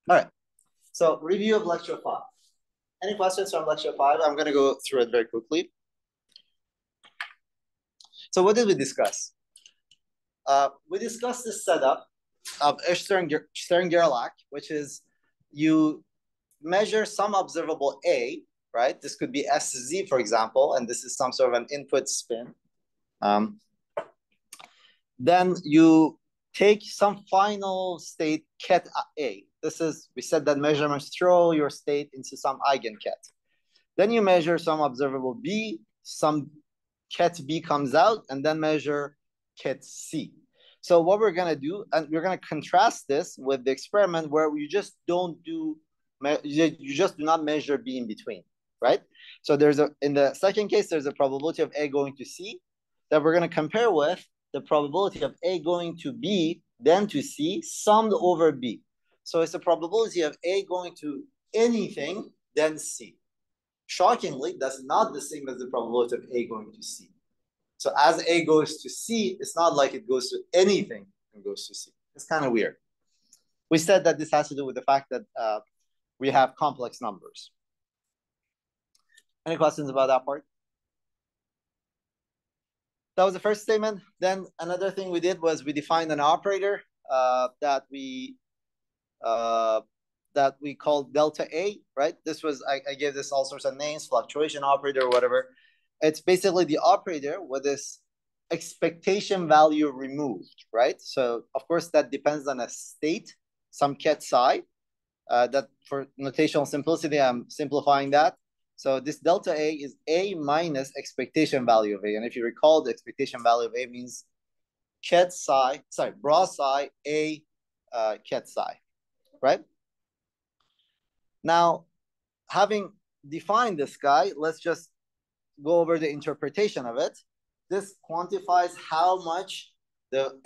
All right. So review of lecture 5. Any questions from lecture 5? I'm going to go through it very quickly. So what did we discuss? We discussed this setup of Stern-Gerlach, which is you measure some observable A, right? This could be SZ, for example, and this is some sort of an input spin. Then you take some final state ket A. This is, we said that measurements throw your state into some eigenket. Then you measure some observable B, some ket B comes out, and then measure ket C. So what we're going to do, and we're going to contrast this with the experiment where you just don't do, you just do not measure B in between, right? So there's a, in the second case, there's a probability of A going to C that we're going to compare with the probability of A going to B, then to C, summed over B. So it's the probability of A going to anything, then C. Shockingly, that's not the same as the probability of A going to C. So as A goes to C, it's not like it goes to anything and goes to C. It's kind of weird. We said that this has to do with the fact that we have complex numbers. Any questions about that part? That was the first statement. Then another thing we did was we defined an operator that we called delta A, right? This was, I gave this all sorts of names, fluctuation operator or whatever. It's basically the operator with this expectation value removed, right? So of course that depends on a state, some ket psi. That for notational simplicity, I'm simplifying that. So this delta A is A minus expectation value of A. And if you recall, the expectation value of A means ket psi, sorry, bra psi, A ket psi, right? Now, having defined this guy, let's just go over the interpretation of it. This quantifies how much the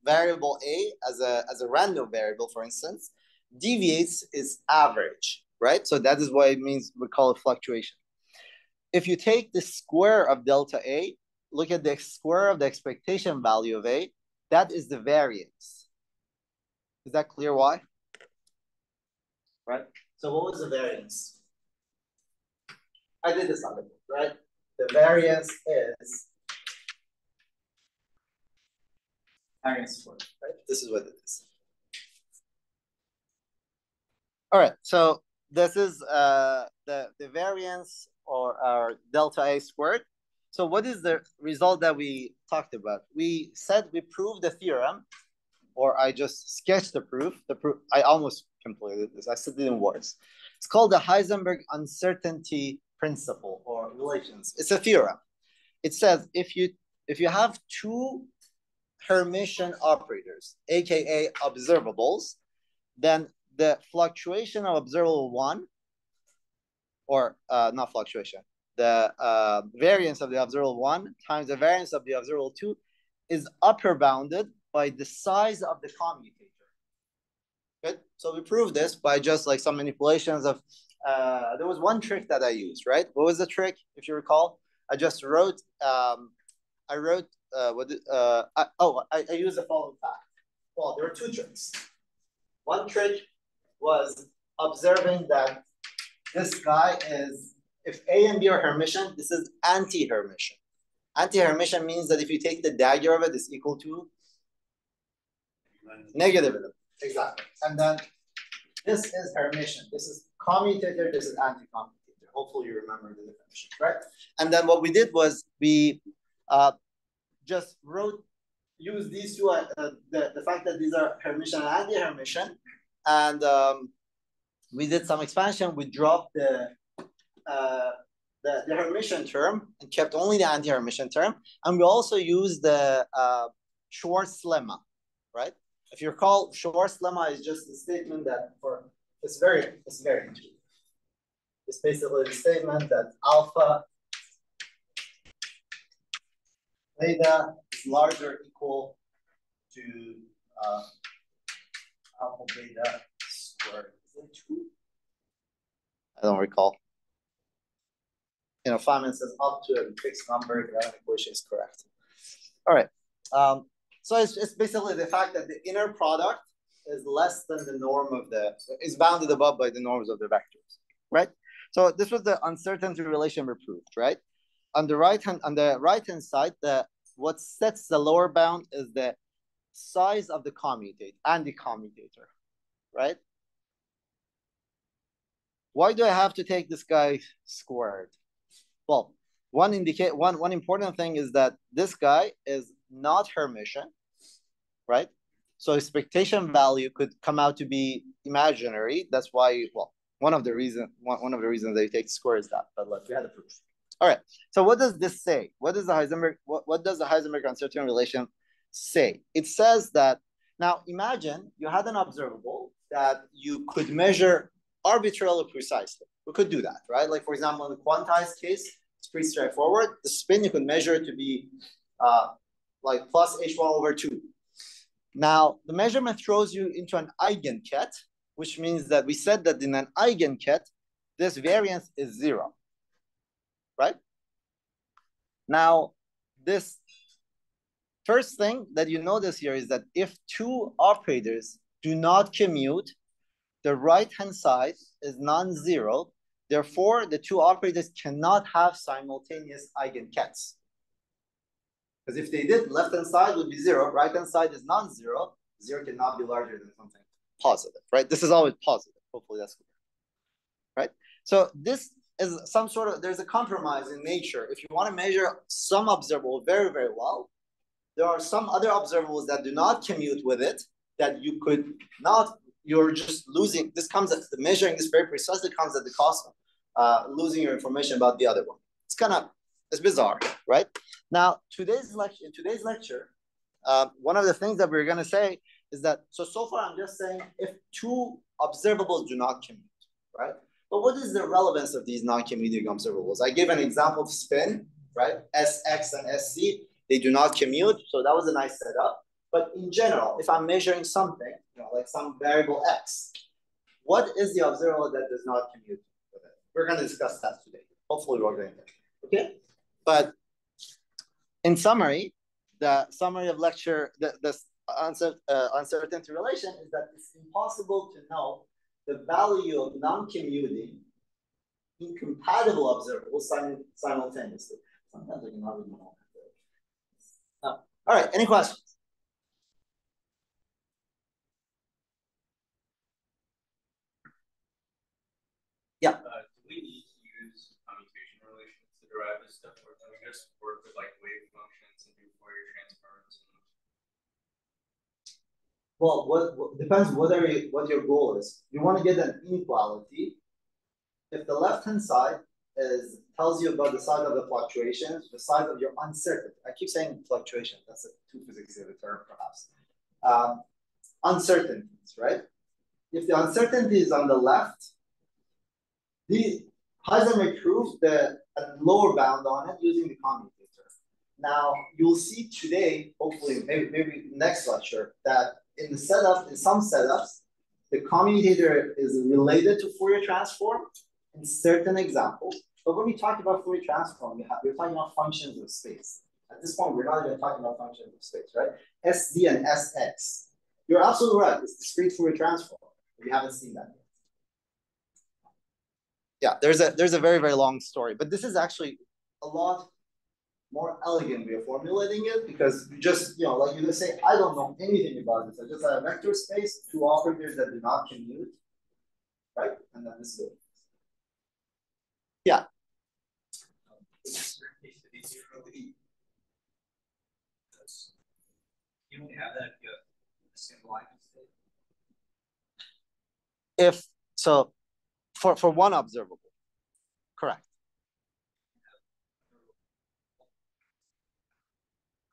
variable A as a random variable, for instance, deviates its average, right? So that is what it means. We call it fluctuation. If you take the square of delta A, look at the square of the expectation value of A, that is the variance. Is that clear why? Right? So what was the variance? I did this on the book, right? The variance is variance squared, right? This is what it is. All right, so this is the variance or our delta A squared. So what is the result that we talked about? We said we proved the theorem, or I just sketched the proof. I almost completed this. I said it in words. It's called the Heisenberg uncertainty principle or relations. It's a theorem. It says if you have two Hermitian operators, aka observables, then the fluctuation of observable one, or not fluctuation, the variance of the observable one times the variance of the observable two is upper bounded by the size of the commutator. Good. So we proved this by just like some manipulations of. There was one trick that I used, right? What was the trick, if you recall? I just wrote. I used the following fact. Well, there were two tricks. One trick was observing that this guy is, if A and B are Hermitian, this is anti-Hermitian. Anti-Hermitian means that if you take the dagger of it, it's equal to negative. Exactly. And then this is Hermitian. This is commutator. This is anti-commutator. Hopefully you remember the definition, right? And then what we did was we just used these two, the fact that these are Hermitian and anti-Hermitian, and we did some expansion. We dropped the Hermitian term and kept only the anti-Hermitian term, and we also used the Schwarz lemma, right? If you recall, Schwarz lemma is just a statement that it's very intuitive. It's basically the statement that alpha beta is larger or equal to alpha beta squared. Is it 2? I don't recall. Feynman says up to a fixed number, that equation is correct. All right. So it's basically the fact that the inner product is less than the norm of is bounded above by the norms of the vectors, right? So this was the uncertainty relation we proved, right? On the right hand side, what sets the lower bound is the size of the commutator and the commutator, right? Why do I have to take this guy squared? Well, one important thing is that this guy is not Hermitian, right? So expectation value could come out to be imaginary. That's why, well, one of the reasons they take square is that. But we had a proof. All right. So what does this say? What does the Heisenberg uncertainty relation say? It says that now imagine you had an observable that you could measure arbitrarily precisely. We could do that, right? Like for example, in the quantized case, it's pretty straightforward. The spin you could measure it to be like plus h1/2. Now, the measurement throws you into an eigenket, which means that we said that in an eigenket, this variance is 0, right? Now, this first thing that you notice here is that if two operators do not commute, the right-hand side is non-zero. Therefore, the two operators cannot have simultaneous eigenkets. Because if they did, left-hand side would be 0, right-hand side is non-zero. 0 cannot be larger than something positive, right? This is always positive. Hopefully that's clear, right? So this is some sort of, there's a compromise in nature. If you want to measure some observable very, very well, there are some other observables that do not commute with it that you could not, you're just losing. This comes at, the measuring this very precisely comes at the cost of losing your information about the other one. It's bizarre, right? Now, in today's lecture, one of the things that we're going to say is that, so far I'm just saying if two observables do not commute, right? But what is the relevance of these non-commuting observables? I gave an example of spin, right? Sx and Sc, they do not commute, so that was a nice setup. But in general, if I'm measuring something, like some variable x, what is the observable that does not commute with it? We're going to discuss that today. Hopefully we're going to, okay? But in summary, the summary of lecture, the uncertainty relation is that it's impossible to know the value of non-commuting incompatible observables simultaneously. Sometimes I cannot really know. All right, any questions? Yeah. Do we need to use commutation relations to derive this stuff, or can we just work with like wave functions and do Fourier transforms? Well, what depends what your goal is. You want to get an inequality. If the left-hand side tells you about the size of the fluctuations, the size of your uncertainty. I keep saying fluctuation. That's a too physicsy of a term, perhaps. Uncertainties, right? If the uncertainty is on the left, the Heisenberg proved a lower bound on it using the commutator. Now you'll see today, hopefully, maybe next lecture, that in some setups, the commutator is related to Fourier transform in certain examples. But when we talk about Fourier transform, we're talking about functions of space. At this point, we're not even talking about functions of space, right? SD and SX. You're absolutely right. It's discrete Fourier transform. We haven't seen that yet. Yeah, there's a very, very long story, but this is actually a lot more elegant way of formulating it, because you just, like you just say, I don't know anything about this. I just have a vector space, two operators that do not commute, right? And then this is it. Yeah. You only have that if you have a single eigenstate. If so, for one observable, correct.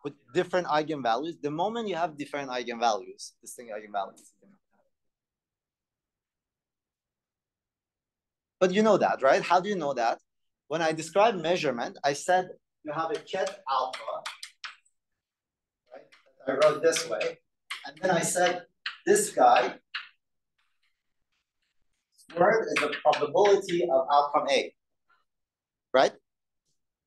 With different eigenvalues, the moment you have different eigenvalues, distinct eigenvalues. But you know that, right? How do you know that? When I described measurement, I said you have a ket alpha, right? I wrote this way. And then I said this guy squared is the probability of outcome A, right?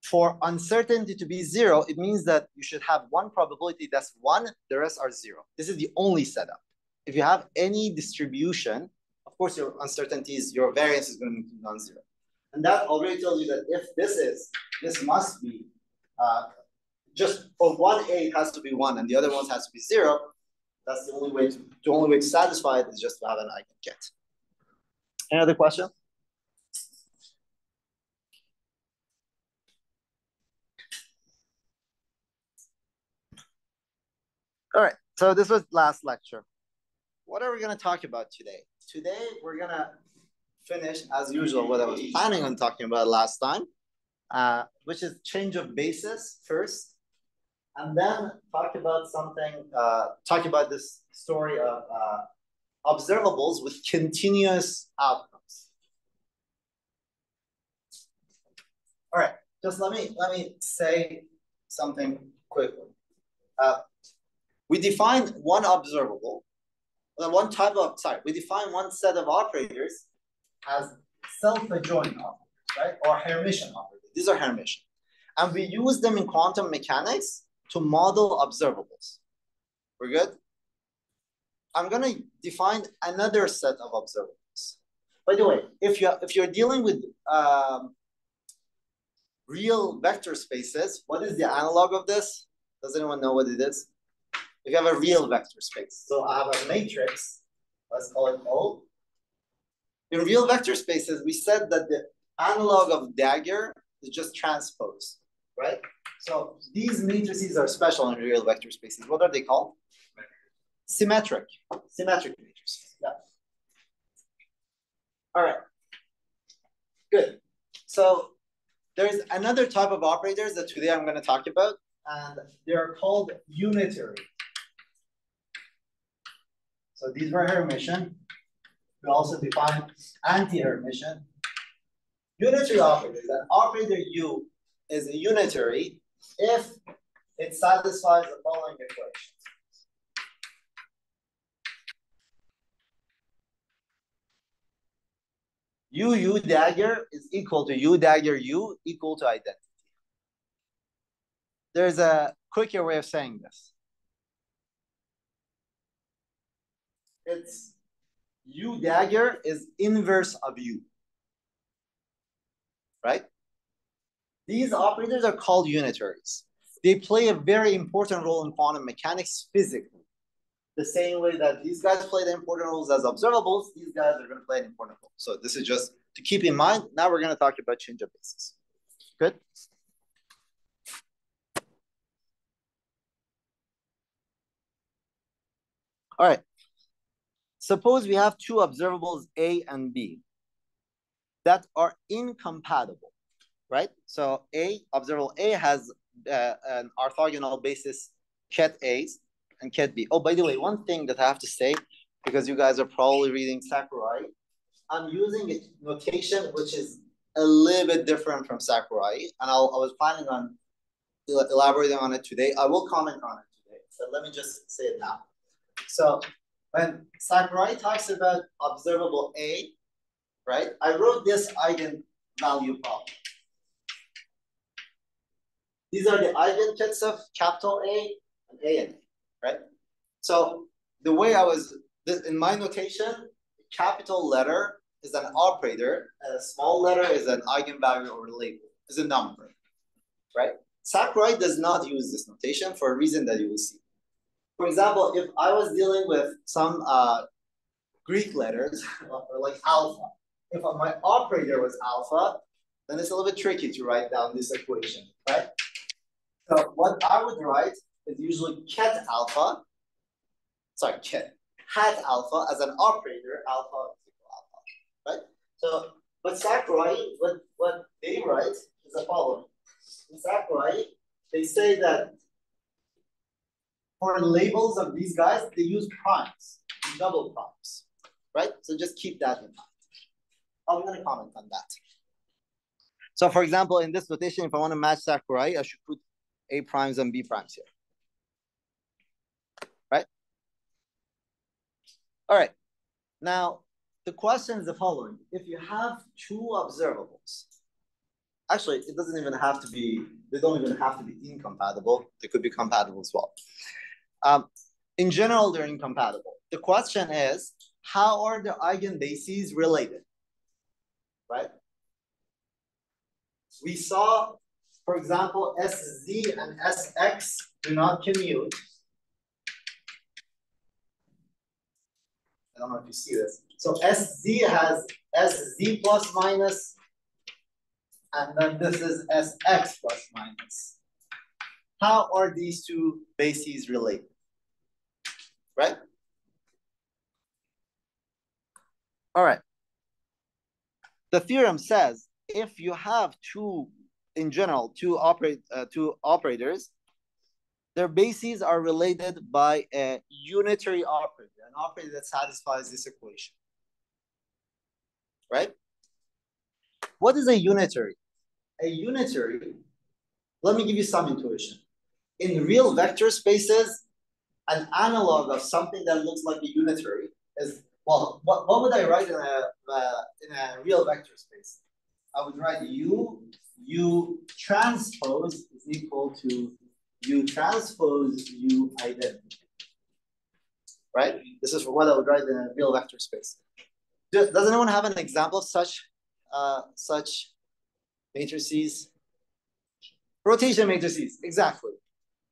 For uncertainty to be 0, it means that you should have one probability that's 1, the rest are 0. This is the only setup. if you have any distribution, of course, your uncertainties, your variance is going to be non-zero. And that already tells you that if this must be, just for one A, it has to be 1, and the other ones has to be 0. That's the only way to satisfy it is just to have an eigenket. Any other question? All right, so this was last lecture. What are we going to talk about today? Today, we're going to finish, as usual, what I was planning on talking about last time, which is change of basis first, and then talk about this story of observables with continuous outcomes. All right, just let me say something quickly. We define one observable, we define one set of operators as self-adjoint operators, right? Or Hermitian operators. These are Hermitian. And we use them in quantum mechanics to model observables. We're good? I'm going to define another set of observables. By the way, if you're dealing with real vector spaces, what is the analog of this? Does anyone know what it is? If you have a real vector space. So I have a matrix, let's call it O. In real vector spaces, we said that the analog of dagger is just transpose, right? So these matrices are special in real vector spaces. What are they called? Symmetric matrices, yeah. All right, good. So there's another type of operators that today I'm going to talk about, and they're called unitary. So these were Hermitian. We also define anti-Hermitian. Unitary operators. An operator U is a unitary if it satisfies the following equation. U dagger is equal to U dagger U equal to identity. There's a quicker way of saying this. It's U dagger is inverse of U, right? These operators are called unitaries. They play a very important role in quantum mechanics physically. The same way that these guys play the important roles as observables, these guys are going to play an important role. So this is just to keep in mind. Now we're going to talk about change of basis. Good? All right. Suppose we have two observables A and B that are incompatible, right? So observable A has an orthogonal basis ket A and ket B. Oh, by the way, one thing that I have to say, because you guys are probably reading Sakurai, I'm using a notation which is a little bit different from Sakurai, and I was planning on elaborating on it today. I will comment on it today, so let me just say it now. So when Sakurai talks about observable A, right, I wrote this eigenvalue problem. These are the eigenkets of capital A and A, right? So the way in my notation, capital letter is an operator, and a small letter is an eigenvalue or label, is a number, right? Sakurai does not use this notation for a reason that you will see. For example, if I was dealing with some Greek letters, or like alpha, if my operator was alpha, then it's a little bit tricky to write down this equation, right? So what I would write is usually hat alpha as an operator, alpha is equal alpha, right? So, but Sakurai, what they write is the following. In Sakurai, they say that for labels of these guys, they use primes, double primes, right? So just keep that in mind. I'm going to comment on that. So for example, in this notation, if I want to match Sakurai, I should put A primes and B primes here, right? All right. Now, the question is the following. If you have two observables, actually, it doesn't even have to be, they don't even have to be incompatible. They could be compatible as well. In general, they're incompatible. the question is, how are the eigenbases related? Right? We saw, for example, SZ and SX do not commute. I don't know if you see this. So SZ has SZ plus minus, and then this is SX plus minus. How are these two bases related? Right? All right. The theorem says if you have two, in general, two operators, their bases are related by a unitary operator, an operator that satisfies this equation. Right? What is a unitary? A unitary, let me give you some intuition. In real vector spaces, an analog of something that looks like a unitary is, well, what would I write in a real vector space? I would write U transpose is equal to U transpose U identity. Right? This is what I would write in a real vector space. Does anyone have an example of such matrices? Rotation matrices, exactly.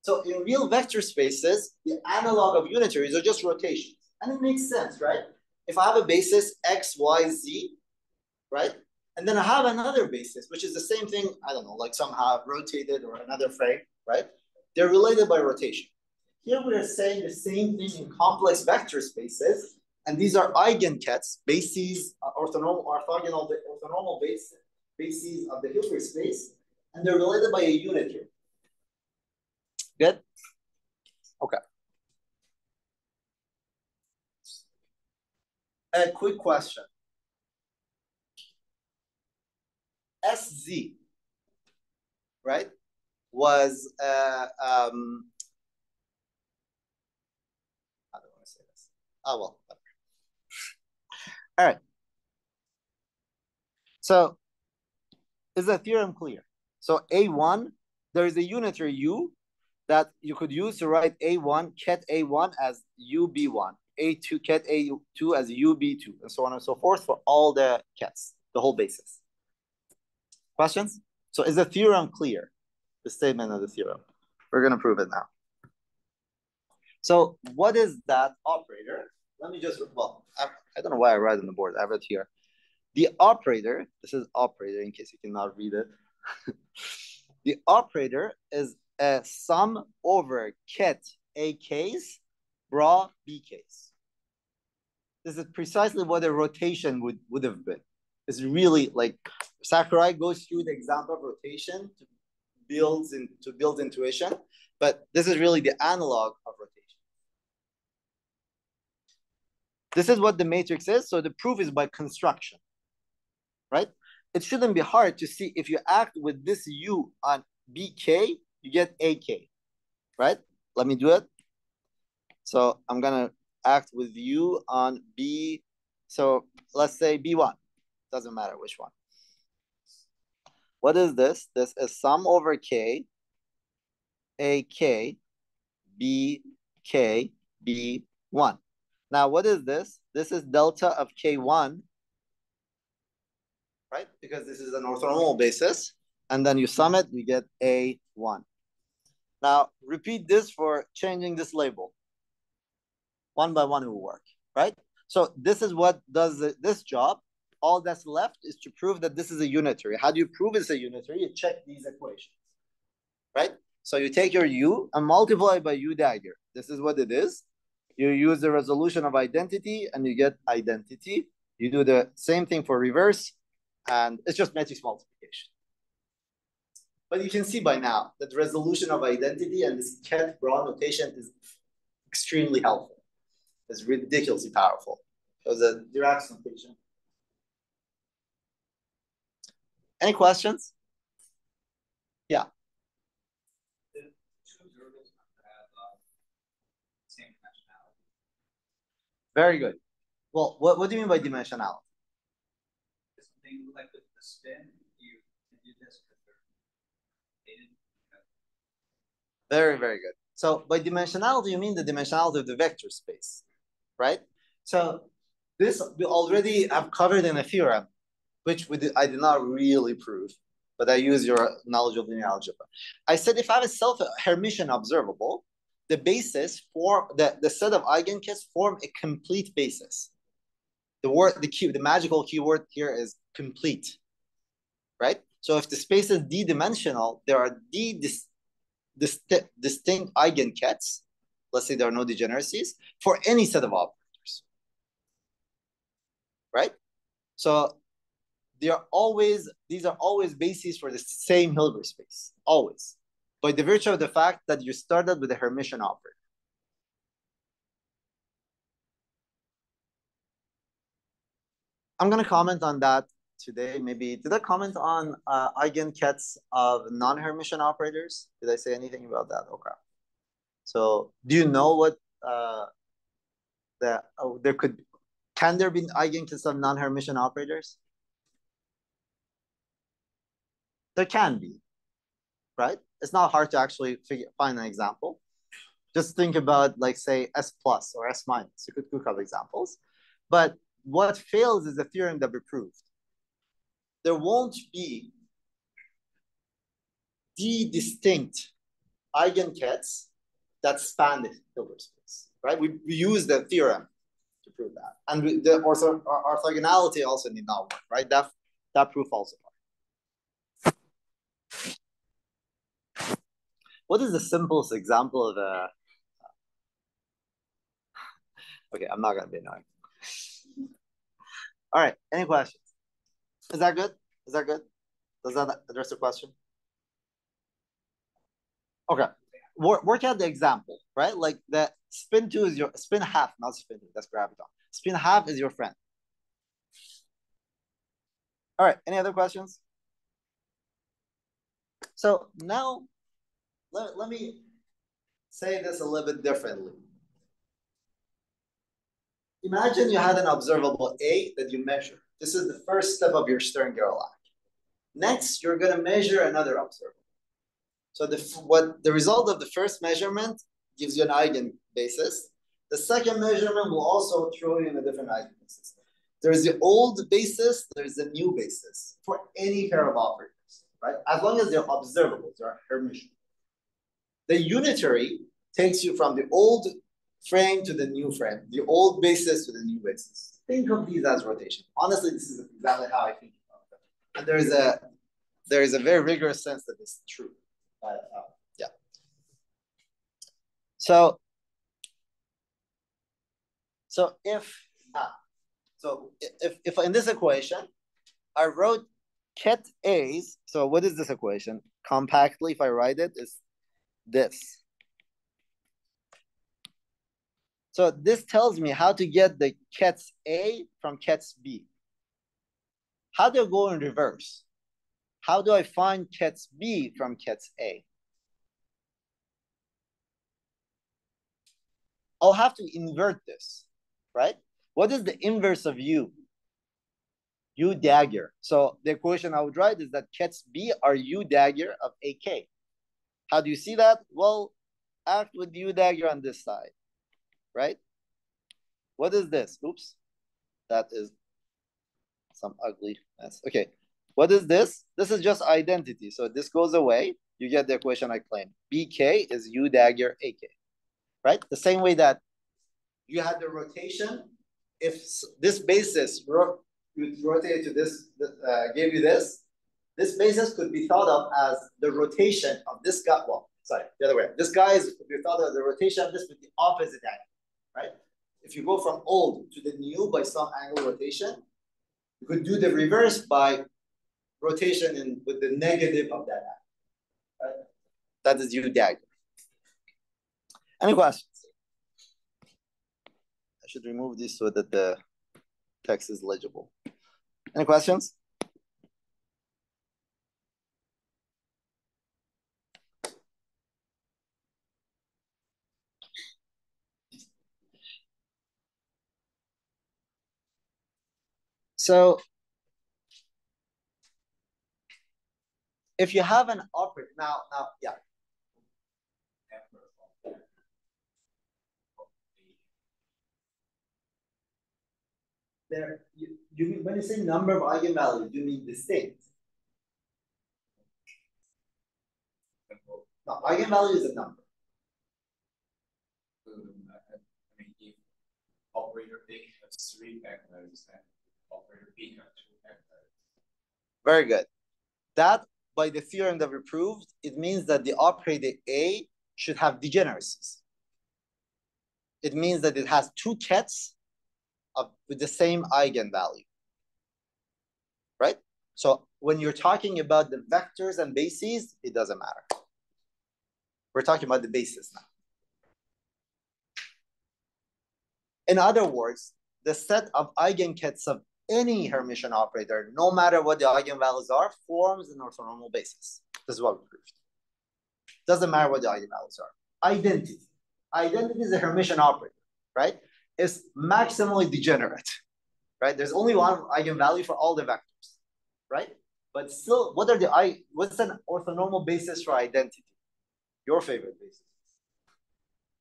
So in real vector spaces, the analog of unitaries are just rotations. And it makes sense, right? If I have a basis X, Y, Z, right? And then I have another basis, which is the same thing, I don't know, like somehow rotated or another frame, right? They're related by rotation. Here we are saying the same thing in complex vector spaces, and these are eigenkets, bases, orthogonal bases of the Hilbert space, and they're related by a unitary. Good? Okay. A quick question. SZ, right, was, how do I want to say this? Oh, well. All right. So is the theorem clear? So A1, there is a unitary U that you could use to write A1, ket A1 as UB1, A2, ket A2 as UB2, and so on and so forth for all the kets, the whole basis. Questions? So is the theorem clear? The statement of the theorem. We're going to prove it now. So what is that operator? Let me just, well, I don't know why I write on the board. I have it here. The operator, this is operator in case you cannot read it. The operator is a sum over ket AKs, bra BKs. This is precisely what a rotation would have been. It's really like Sakurai goes through the example of rotation to build intuition, but this is really the analog of rotation. This is what the matrix is. So the proof is by construction, right? It shouldn't be hard to see if you act with this U on BK, you get AK, right? Let me do it. So I'm gonna act with U on B. So let's say B1. Doesn't matter which one. What is this? This is sum over K, AK, BK, B1. Now, what is this? This is delta of K1, right? Because this is an orthonormal basis. And then you sum it, you get A1. Now, repeat this for changing this label. One by one, it will work, right? So this is what does this job. All that's left is to prove that this is a unitary. How do you prove it's a unitary? You check these equations, right? So you take your U and multiply by U dagger. This is what it is. You use the resolution of identity and you get identity. You do the same thing for reverse, and it's just matrix multiplication. But you can see by now that the resolution of identity and this ket bra notation is extremely helpful. It's ridiculously powerful. It was a Dirac notation. Any questions? Yeah. The two derivatives have same dimensionality. Very good. Well, what do you mean by dimensionality? Something like the spin, you do this with Very, very good. So by dimensionality, you mean the dimensionality of the vector space, right? So this we already have covered in a theorem, which I did not really prove, but I use your knowledge of linear algebra. I said if I have a self-Hermitian observable, the basis for the set of eigenkets form a complete basis. The magical keyword here is complete, right? So if the space is d-dimensional, there are distinct eigenkets. Let's say there are no degeneracies for any set of operators, right? So these are always bases for the same Hilbert space, always, by the virtue of the fact that you started with a Hermitian operator. I'm going to comment on that today. Maybe did I comment on eigenkets of non-Hermitian operators? Did I say anything about that? Okay. So do you know what can there be eigenkets of non-Hermitian operators? There can be, right? It's not hard to actually find an example. Just think about, like, say, S plus or S minus. You could cook up examples. But what fails is the theorem that we proved. There won't be distinct eigenkets that span the Hilbert space, right? We use the theorem to prove that. And the orthogonality also need not work, right? That proof also works. What is the simplest example of a... Okay, I'm not going to be annoying. All right, any questions? Is that good? Is that good? Does that address the question? Okay, work out the example, right? Like the spin 2 is your spin half, not spin 2. That's graviton. Spin half is your friend. All right, any other questions? So now let me say this a little bit differently. Imagine you had an observable A that you measure. This is the first step of your Stern-Gerlach. Next, you're going to measure another observable. So the result of the first measurement gives you an eigenbasis. The second measurement will also throw you in a different eigenbasis. There's the old basis, there's the new basis for any pair of operators, right? As long as they're observables, they're Hermitian. The unitary takes you from the old frame to the new frame, the old basis to the new basis. Think of these as rotation. Honestly, this is exactly how I think about them. And there is a very rigorous sense that it's true. Yeah. So if in this equation I wrote ket A's, so what is this equation? Compactly, if I write it, is this. So this tells me how to get the kets A from kets B. How do I go in reverse? How do I find kets B from kets A? I'll have to invert this, right? What is the inverse of U? U dagger. So the equation I would write is that kets B are U dagger of AK. How do you see that? Well, act with U dagger on this side, right? What is this? Oops, that is some ugly mess. Okay, what is this? This is just identity. So this goes away. You get the equation I claim. BK is U dagger AK, right? The same way that you had the rotation. If this basis you rotate to this, gave you this basis could be thought of as the rotation of this guy. Well, sorry, the other way. This guy could be thought of the rotation of this with the opposite angle, right? If you go from old to the new by some angle rotation, you could do the reverse by rotation with the negative of that angle, right? That is U dagger. Any questions? I should remove this so that the text is legible. Any questions? So if you have an operator, now, yeah. There, you when you say number of eigenvalues, you mean distinct. No, eigenvalue is a number. I mean, if operator A has 3 eigenvalues, then operator B has 2 eigenvalues. Very good. That, by the theorem that we proved, it means that the operator A should have degeneracies. It means that it has 2 kets with the same eigenvalue, right? So when you're talking about the vectors and bases, it doesn't matter. We're talking about the basis now. In other words, the set of eigenkets of any Hermitian operator, no matter what the eigenvalues are, forms an orthonormal basis. This is what we proved. Doesn't matter what the eigenvalues are. Identity. Identity is a Hermitian operator, right? It's maximally degenerate, right? There's only one eigenvalue for all the vectors, right? But still, what's an orthonormal basis for identity? Your favorite basis,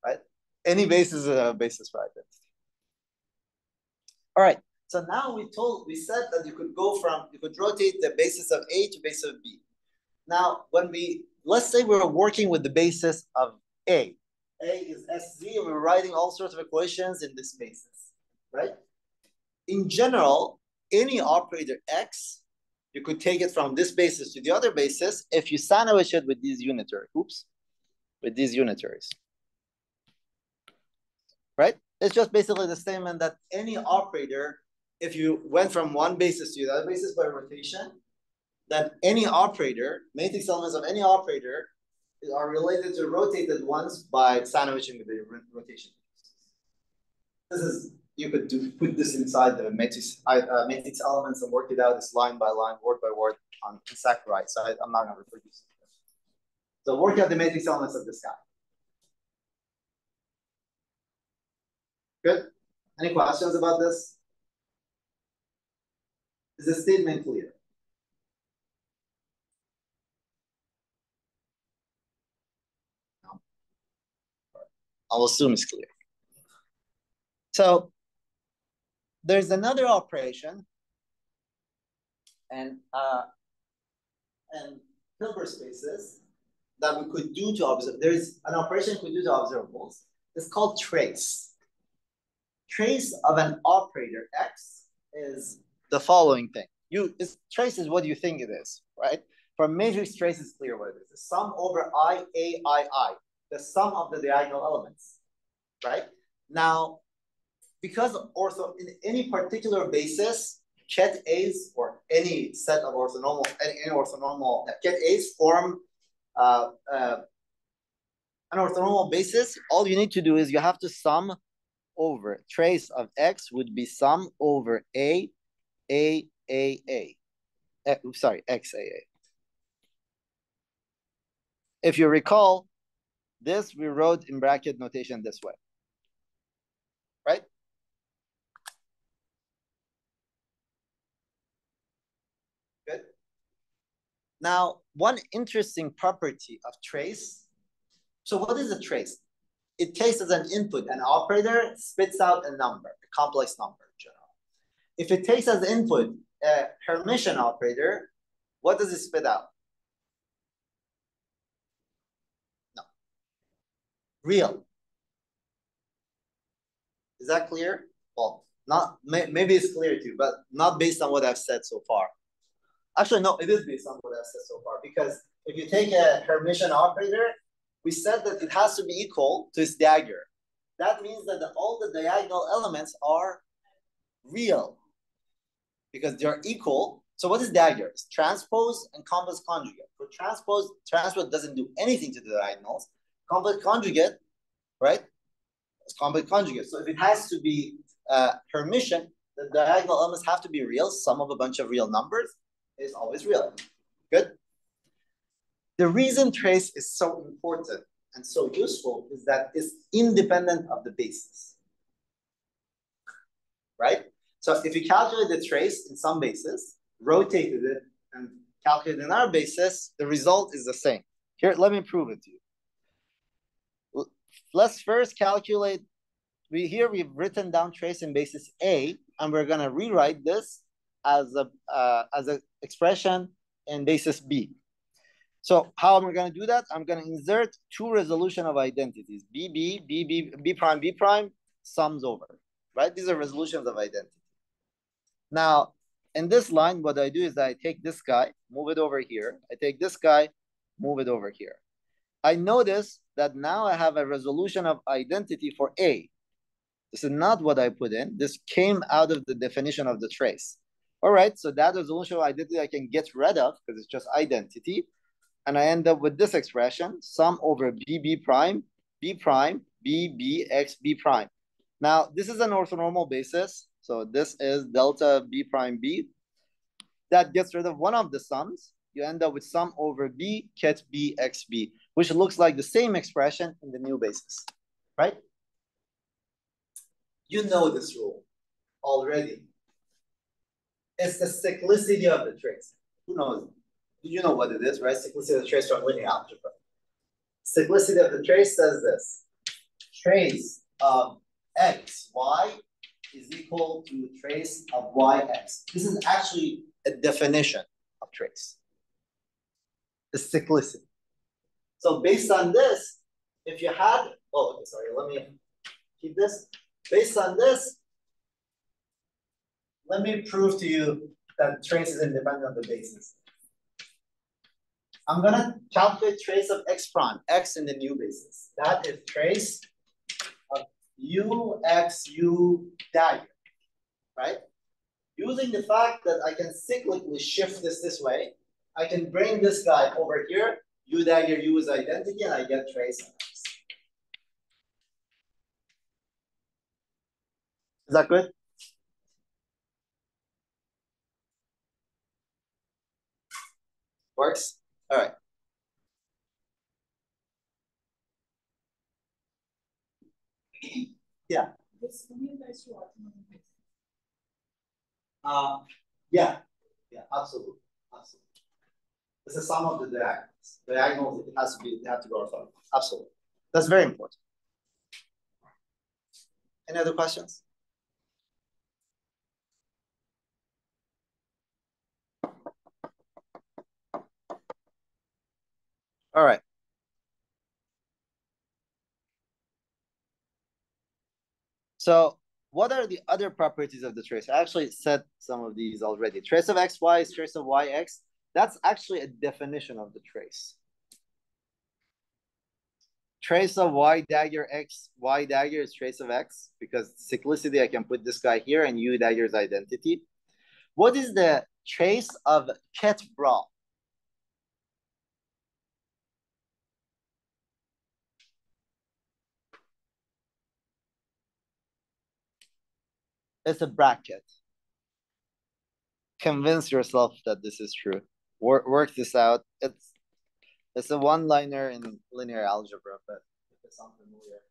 right? Any basis is a basis for identity. All right. So now we said that you could rotate the basis of A to basis of B. Now, let's say we're working with the basis of A. A is SZ, and we're writing all sorts of equations in this basis, right? In general, any operator X, you could take it from this basis to the other basis if you sandwich it with these unitaries. With these unitaries. Right? It's just basically the statement that any operator, if you went from one basis to the other basis by rotation, that any operator, matrix elements of any operator, are related to rotated ones by sandwiching with the rotation. You could put this inside the matrix elements and work it out as line by line, word by word on Sepctra. So I'm not going to reproduce it. So work out the matrix elements of this guy. Good. Any questions about this? Is the statement clear? No. I'll assume it's clear. So there's another operation, and Hilbert spaces that we could do to observe. There's an operation we could do to observables. It's called trace. Trace of an operator X is the following thing. Trace is what you think it is, right? For matrix trace, it's clear what it is. The sum over I, A, I, the sum of the diagonal elements, right? Now, because in any particular basis, ket A's or any set of orthonormal, ket A's form an orthonormal basis. All you need to do is you have to sum over trace of X would be sum over A, sorry, XAA. If you recall, this we wrote in bracket notation this way, right? Good. Now, one interesting property of trace. So what is a trace? It takes as an input an operator, spits out a number, a complex number in general. If it takes as input a Hermitian operator, what does it spit out? No. Real. Is that clear? Well, maybe it's clear to you, but not based on what I've said so far. Actually, no, it is based on what I've said so far, because if you take a Hermitian operator, we said that it has to be equal to its dagger. That means that all the diagonal elements are real because they're equal. So what is dagger? It's transpose and complex conjugate. For transpose doesn't do anything to the diagonals. Complex conjugate, right? It's complex conjugate. So if it has to be Hermitian, the diagonal elements have to be real. Sum of a bunch of real numbers is always real. Good. The reason trace is so important and so useful is that it's independent of the basis, right? So if you calculate the trace in some basis, rotated it, and calculated in our basis, the result is the same. Here, let me prove it to you. Let's first calculate we've written down trace in basis A, and we're gonna rewrite this as a expression in basis B. So how am I going to do that? I'm going to insert two resolution of identities, B prime, sums over, right? These are resolutions of identity. Now, in this line, what I do is I take this guy, move it over here. I take this guy, move it over here. I notice that now I have a resolution of identity for A. This is not what I put in. This came out of the definition of the trace. All right, so that resolution of identity I can get rid of because it's just identity. And I end up with this expression, sum over B prime, B X B prime. Now, this is an orthonormal basis. So this is delta B prime B. That gets rid of one of the sums. You end up with sum over B ket B X B, which looks like the same expression in the new basis, right? You know this rule already. It's the cyclicity of the trace. Who knows? You know what it is, right? Cyclicity of the trace from linear algebra. Cyclicity of the trace says this. Trace of x, y is equal to trace of y, x. This is actually a definition of trace. The cyclicity. So based on this, if you had, oh, okay, sorry, let me keep this. Based on this, let me prove to you that trace is independent of the basis. I'm gonna calculate trace of x prime, x in the new basis. That is trace of u x u dagger, right? Using the fact that I can cyclically shift this way, I can bring this guy over here, u dagger u is identity, and I get trace of x. Is that good? Works? All right. Yeah. Yeah, absolutely. This is some of the diagonals. Diagonals, it has to be, they have to go orthogonal. Absolutely. That's very important. Any other questions? All right. So what are the other properties of the trace? I actually said some of these already. Trace of xy is trace of yx. That's actually a definition of the trace. Trace of y dagger x, y dagger is trace of x because cyclicity, I can put this guy here and u dagger is identity. What is the trace of ket bra? It's a bracket. Convince yourself that this is true. Work this out. It's a one-liner in linear algebra, but if it's unfamiliar.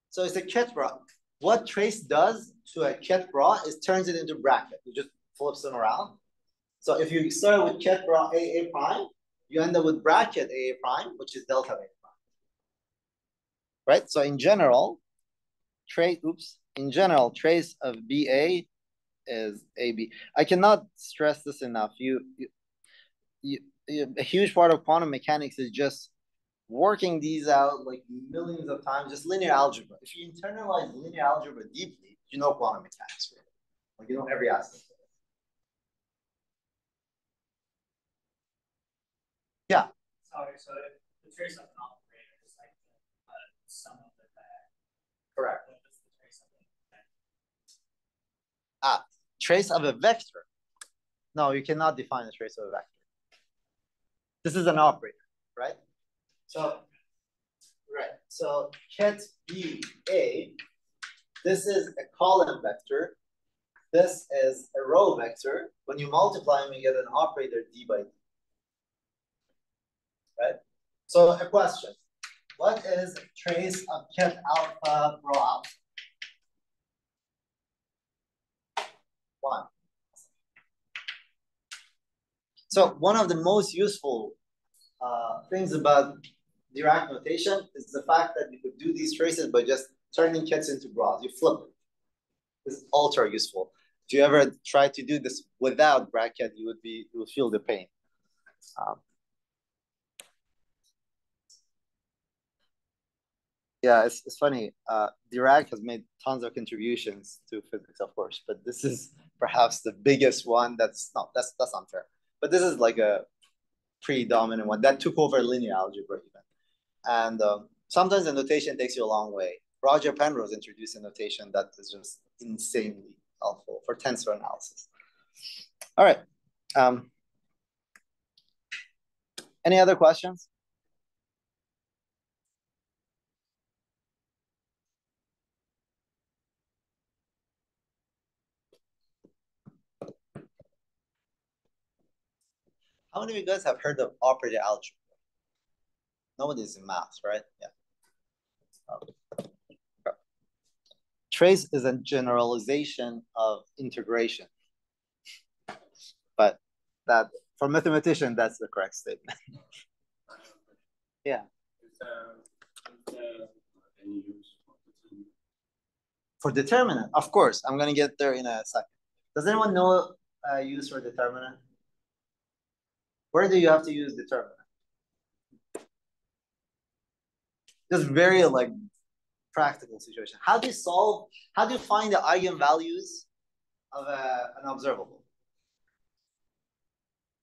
So it's a ket bra. What trace does to a ket bra is turns it into bracket. It just flips them around. So if you start with ket bra A prime, you end up with bracket A prime, which is delta A prime. Right? So in general, trace of BA is AB. I cannot stress this enough. A huge part of quantum mechanics is just working these out like millions of times, just linear algebra. If you internalize linear algebra deeply, you know quantum mechanics. Really. Like you know every aspect of it. Yeah. Sorry, so the trace of an operator is like the sum of the diagonal. Correct. What is the trace of it? Trace of a vector. No, you cannot define a trace of a vector. This is an operator, right? So ket BA, this is a column vector. This is a row vector. When you multiply them, you get an operator d by d. Right? So a question. What is trace of ket alpha rho alpha? 1. So one of the most useful things about Dirac notation is the fact that you could do these traces by just turning kits into bras. You flip it. This is ultra useful. If you ever try to do this without bracket, you would feel the pain. Yeah, it's funny. Dirac has made tons of contributions to physics, of course, but this is perhaps the biggest one. That's unfair. But this is like a predominant one that took over linear algebra even. And sometimes the notation takes you a long way. Roger Penrose introduced a notation that is just insanely helpful for tensor analysis. All right. Any other questions? How many of you guys have heard of operator algebra? Nobody's in math, right? Yeah. Trace is a generalization of integration. But that, for mathematician, that's the correct statement. Yeah. For determinant, of course. I'm going to get there in a second. Does anyone know use for determinant? Where do you have to use determinant? Just very like practical situation. How do you find the eigenvalues of an observable?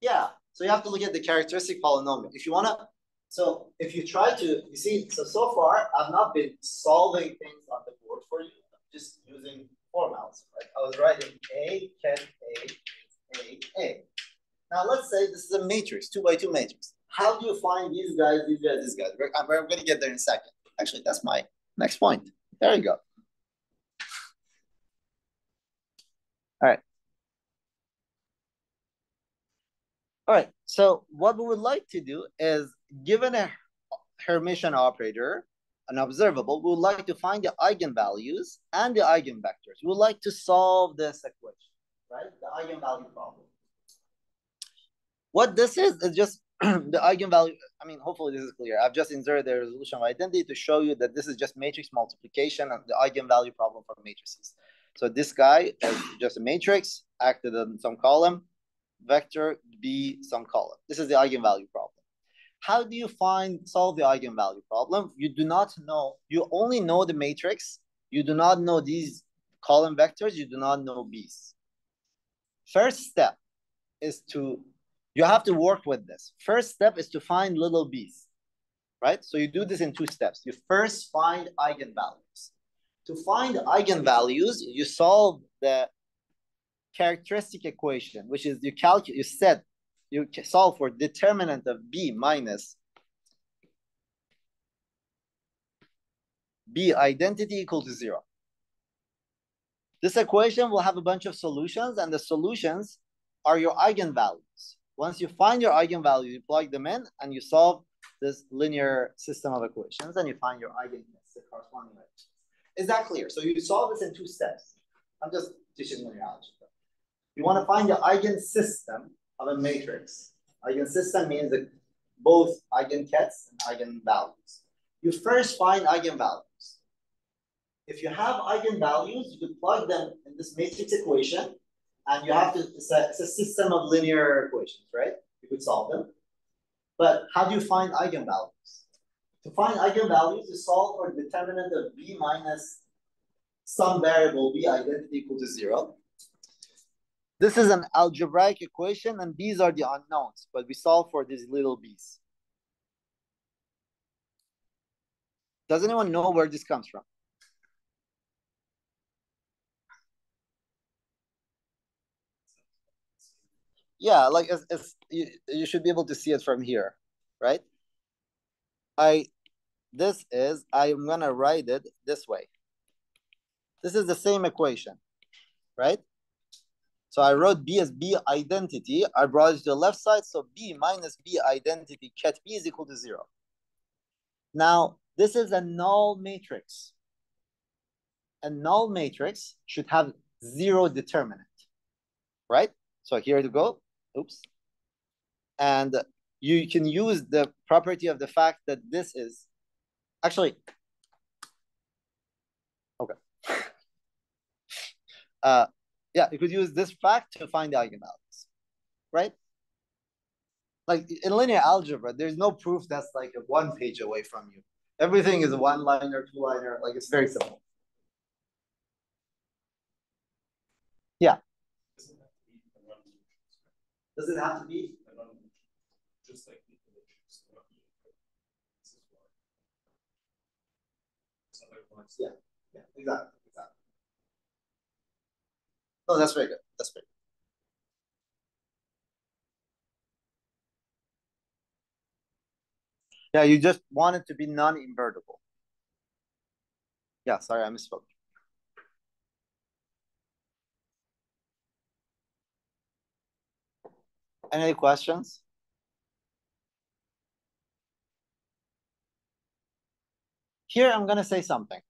Yeah, so you have to look at the characteristic polynomial. If you want to, so if you try to, you see, so far, I've not been solving things on the board for you. I'm just using formals, right? I was writing A, ket A. Now, let's say this is a matrix, 2 by 2 matrix. How do you find these guys, these guys, these guys? I'm going to get there in a second. Actually, that's my next point. There you go. All right. All right. So what we would like to do is, given a Hermitian operator, an observable, we would like to find the eigenvalues and the eigenvectors. We would like to solve this equation, right? The eigenvalue problem. What this is just the eigenvalue. I mean, hopefully this is clear. I've just inserted the resolution of identity to show you that this is just matrix multiplication and the eigenvalue problem for matrices. So this guy is just a matrix acted on some column, vector B some column. This is the eigenvalue problem. How do you solve the eigenvalue problem? You do not know. You only know the matrix. You do not know these column vectors. You do not know B's. First step is you have to work with this. First step is to find little b's, right? So you do this in 2 steps. You first find eigenvalues. To find eigenvalues, you solve the characteristic equation, which is you solve for determinant of B minus B identity equal to 0. This equation will have a bunch of solutions, and the solutions are your eigenvalues. Once you find your eigenvalue, you plug them in, and you solve this linear system of equations, and you find your eigenvalues, the corresponding eigenvalues. Is that clear? So you solve this in 2 steps. I'm just teaching linear algebra. You want to find the eigensystem of a matrix. Eigensystem means that both eigenkets and eigenvalues. You first find eigenvalues. If you have eigenvalues, you could plug them in this matrix equation, and you have to, it's a system of linear equations, right? You could solve them. But how do you find eigenvalues? To find eigenvalues, you solve for the determinant of B minus some variable B identity equal to 0. This is an algebraic equation, and these are the unknowns, but we solve for these little b's. Does anyone know where this comes from? Yeah, like you should be able to see it from here, right? I'm gonna write it this way. This is the same equation, right? So I wrote B as B identity. I brought it to the left side. So B minus B identity ket B is equal to 0. Now, this is a null matrix. A null matrix should have 0 determinant, right? So here you go. Oops. And you can use the property of the fact that this is actually Yeah, you could use this fact to find the eigenvalues, right? Like in linear algebra, there's no proof that's like a one page away from you. Everything is a one-liner, two-liner. Like it's very simple. Yeah. Does it have to be? Just like yeah, yeah, exactly. Oh, that's very good. That's very good. Yeah, you just want it to be non-invertible. Yeah, sorry, I misspoke. Any questions? Here, I'm going to say something.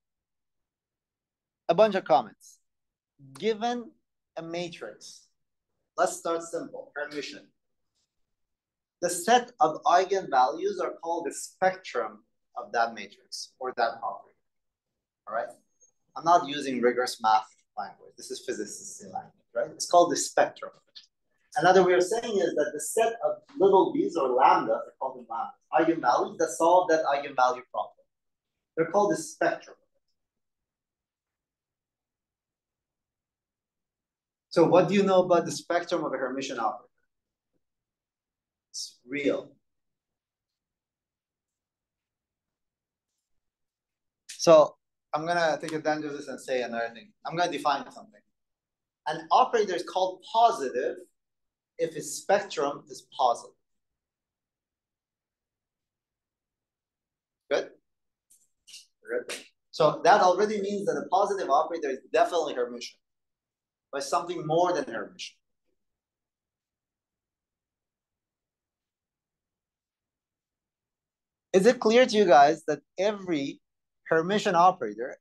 A bunch of comments. Given a matrix, let's start simple, Hermitian. The set of eigenvalues are called the spectrum of that matrix or that property. All right? I'm not using rigorous math language. This is physicist language, right? It's called the spectrum. Another way of saying is that the set of little b's or lambda, they're called them lambda, eigenvalues that solve that eigenvalue problem. They're called the spectrum. So what do you know about the spectrum of a Hermitian operator? It's real. So I'm going to take advantage of this and say another thing. I'm going to define something. An operator is called positive if its spectrum is positive. Good? Good. So that already means that a positive operator is definitely Hermitian, but something more than Hermitian. Is it clear to you guys that every Hermitian operator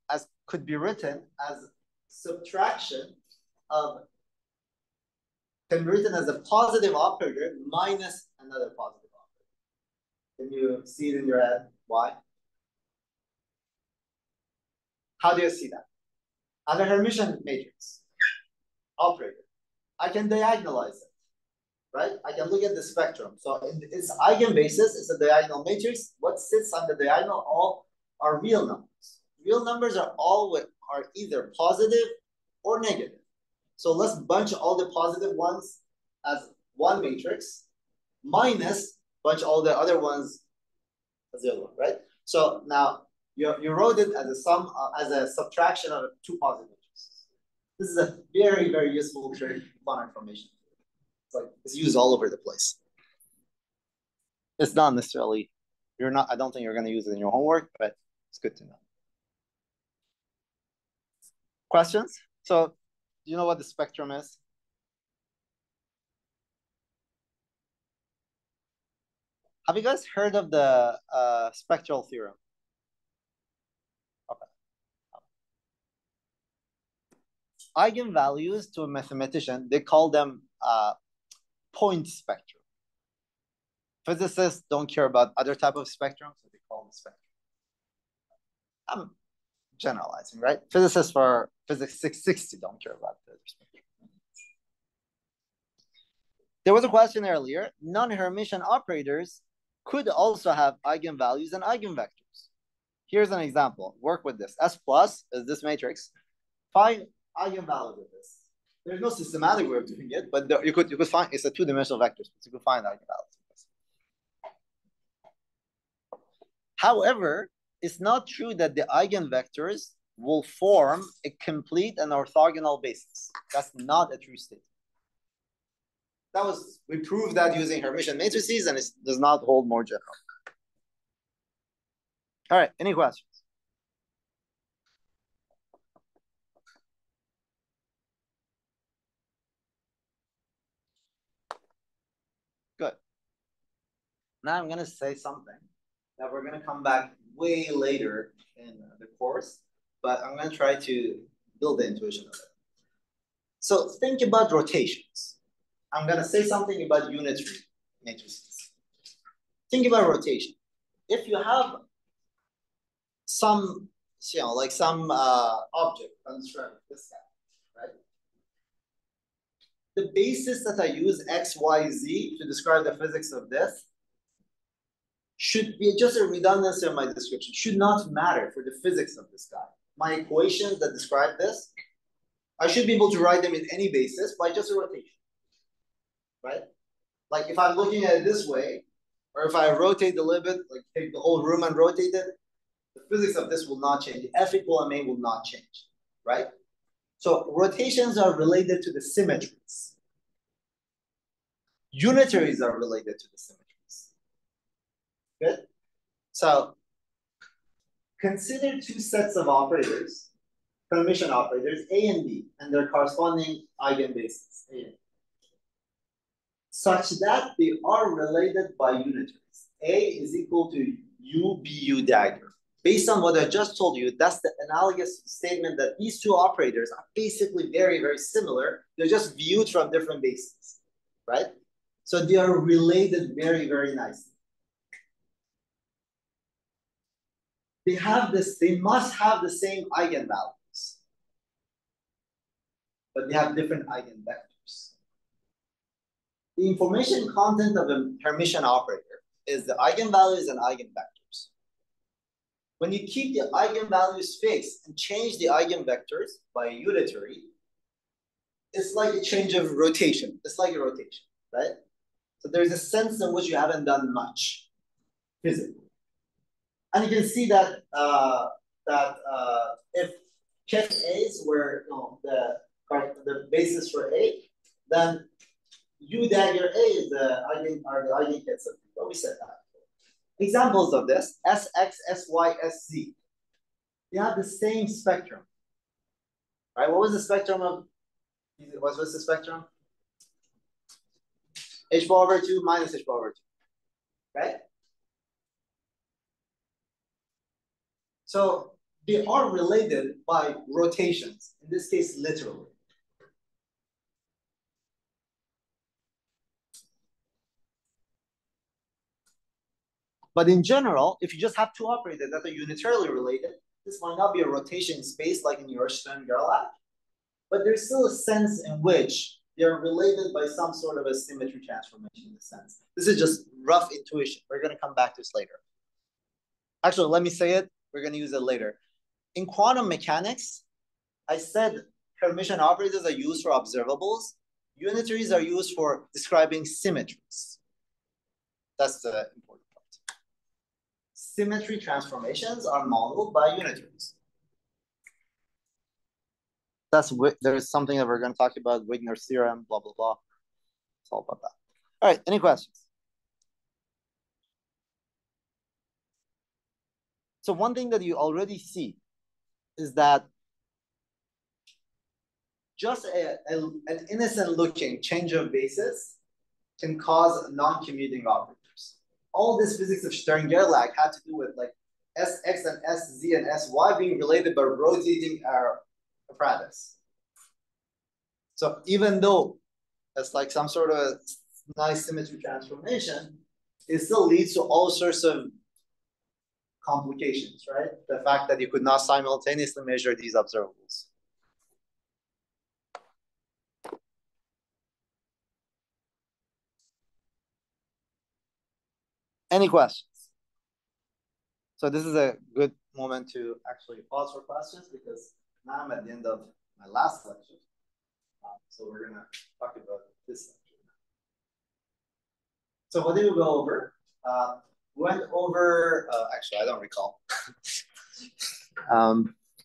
could be written as subtraction of, can be written as a positive operator minus another positive operator? Can you see it in your head? Why? How do you see that? On a Hermitian matrix operator, I can diagonalize it, right? I can look at the spectrum. So in its eigenbasis is a diagonal matrix. What sits on the diagonal all are real numbers. Real numbers are either positive or negative. So let's bunch all the positive ones as one matrix minus bunch all the other ones as the other one, right? So now you wrote it as a sum, as a subtraction of two positive matrices. This is a very, very useful trick, fun information. It's used all over the place. It's not necessarily, I don't think you're going to use it in your homework, but it's good to know. Questions? So do you know what the spectrum is? Have you guys heard of the spectral theorem? Okay. Eigenvalues to a mathematician, they call them point spectrum. Physicists don't care about other type of spectrum, so they call them spectrum. I'm generalizing, right? Physicists for physics 660 don't care about the spectrum. There was a question earlier. Non-Hermitian operators could also have eigenvalues and eigenvectors. Here's an example. Work with this. S plus is this matrix. Find eigenvalues of this. There's no systematic way of doing it, but you could find, it's a two-dimensional vector space. You could find eigenvalues. However, it's not true that the eigenvectors will form a complete and orthogonal basis. That's not a true statement. We proved that using Hermitian matrices, and it does not hold more general. All right, any questions? Good. Now I'm going to say something that we're going to come back way later in the course, but I'm going to try to build the intuition of it. So think about rotations. I'm going to say something about unitary matrices. Think about rotation. If you have some you know, like some object construct this guy, right? The basis that I use X, Y, Z to describe the physics of this should be just a redundancy of my description, should not matter for the physics of this guy. My equations that describe this, I should be able to write them in any basis by just a rotation, right? Like if I'm looking at it this way, or if I rotate a little bit, like take the whole room and rotate it, the physics of this will not change. The F equal ma will not change, right? So rotations are related to the symmetries. Unitaries are related to the symmetries. Good? So consider two sets of operators, Hermitian operators, A and B, and their corresponding eigenbases, A and B, such that they are related by unitaries. A is equal to U, B, U dagger. Based on what I just told you, that's the analogous statement that these two operators are basically very, very similar. They're just viewed from different bases, right? So they are related very, very nicely. They have this, they must have the same eigenvalues, but they have different eigenvectors. The information content of a Hermitian operator is the eigenvalues and eigenvectors. When you keep the eigenvalues fixed and change the eigenvectors by a unitary, it's like a change of rotation. It's like a rotation, right? So there's a sense in which you haven't done much physically. And you can see that if ket A's were the basis for A, then U dagger A is the eigenkets of B. But we said that. Examples of this: Sx, Sy, Sz. They have the same spectrum, right? What was the spectrum of? What was the spectrum? H bar over 2 minus H bar over 2, right? So they are related by rotations, in this case, literally. But in general, if you just have two operators that are unitarily related, this might not be a rotation space like in your Stern-Gerlach, but there's still a sense in which they're related by some sort of a symmetry transformation in a sense. This is just rough intuition. We're going to come back to this later. Actually, let me say it. We're going to use it later. In quantum mechanics, I said Hermitian operators are used for observables. Unitaries are used for describing symmetries. That's the important part. Symmetry transformations are modeled by unitaries. There's something that we're going to talk about, Wigner's theorem, blah, blah, blah. It's all about that. All right, any questions? So one thing that you already see is that just an innocent looking change of basis can cause non-commuting operators. All this physics of Stern-Gerlach had to do with like Sx and Sz and Sy being related by rotating our apparatus. So even though it's like some sort of nice symmetry transformation, it still leads to all sorts of complications, right? The fact that you could not simultaneously measure these observables. Any questions? So this is a good moment to actually pause for questions because now I'm at the end of my last lecture. So we're going to talk about this lecture now. So what did we go over? We went over, actually, I don't recall.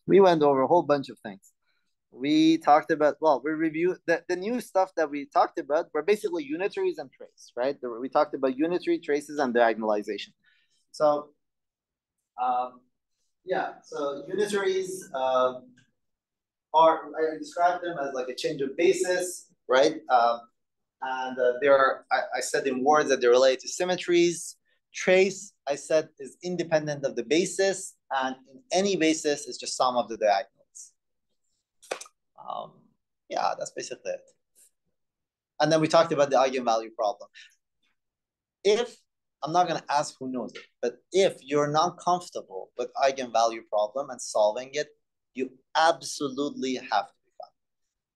We went over a whole bunch of things. We talked about, well, we reviewed the new stuff that we talked about were basically unitaries and trace, right? We talked about unitary, traces, and diagonalization. So, yeah, so unitaries I described them as like a change of basis, right? And I said in words that they're related to symmetries. Trace, I said, is independent of the basis, and in any basis, it's just sum of the diagonals. Yeah, that's basically it. And then we talked about the eigenvalue problem. If I'm not going to ask who knows it, but if you're not comfortable with eigenvalue problem and solving it, you absolutely have to become.